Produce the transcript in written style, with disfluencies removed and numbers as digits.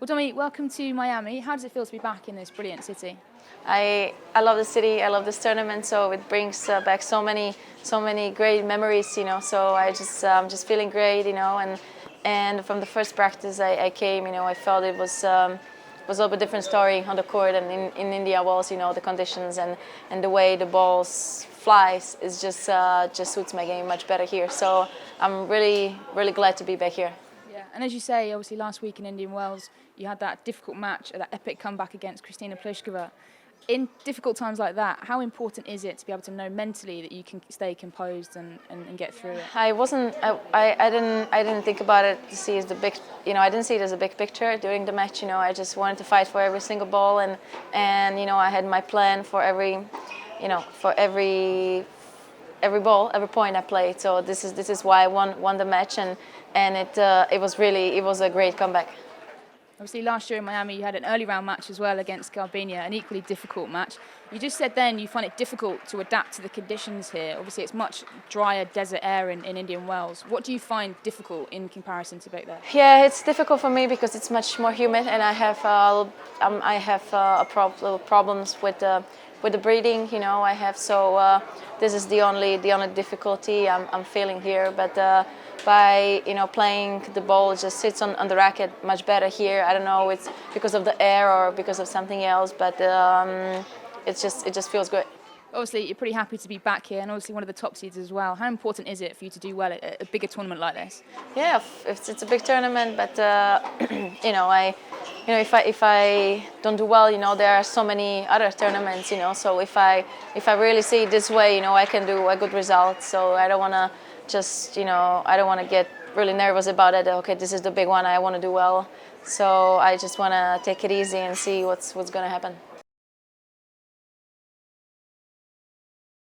Well, Domi, welcome to Miami. How does it feel to be back in this brilliant city? I love the city. I love this tournament. So it brings back so many great memories. So just feeling great. And from the first practice I came, I felt it was a little bit different story on the court and in India Wells. The conditions and the way the balls flies is just suits my game much better here. So I'm really glad to be back here. Yeah, and as you say, obviously last week in Indian Wells, you had that difficult match, that epic comeback against Kristina Pliskova. In difficult times like that, how important is it to be able to know mentally that you can stay composed and get through it? I didn't think about it to see as the big, I didn't see it as a big picture during the match. I just wanted to fight for every single ball, and I had my plan for every ball, every point I played. So this is why I won the match, and it was a great comeback. Obviously, last year in Miami, you had an early round match as well against Garbina, an equally difficult match. You just said then you find it difficult to adapt to the conditions here. Obviously, it's much drier desert air in Indian Wells. What do you find difficult in comparison to back there? Yeah, it's difficult for me because it's much more humid, and I have little problems with the breathing. I have this is the only difficulty I'm feeling here, but. By playing the ball, it just sits on the racket much better here. I don't know, it's because of the air or because of something else, but it just feels good. Obviously, you're pretty happy to be back here, and obviously one of the top seeds as well. How important is it for you to do well at a bigger tournament like this? Yeah, it's a big tournament, but if I don't do well, there are so many other tournaments. So if I really see it this way, I can do a good result. So I don't want to. I don't want to get really nervous about it. Okay, this is the big one. I want to do well. So I just want to take it easy and see what's going to happen.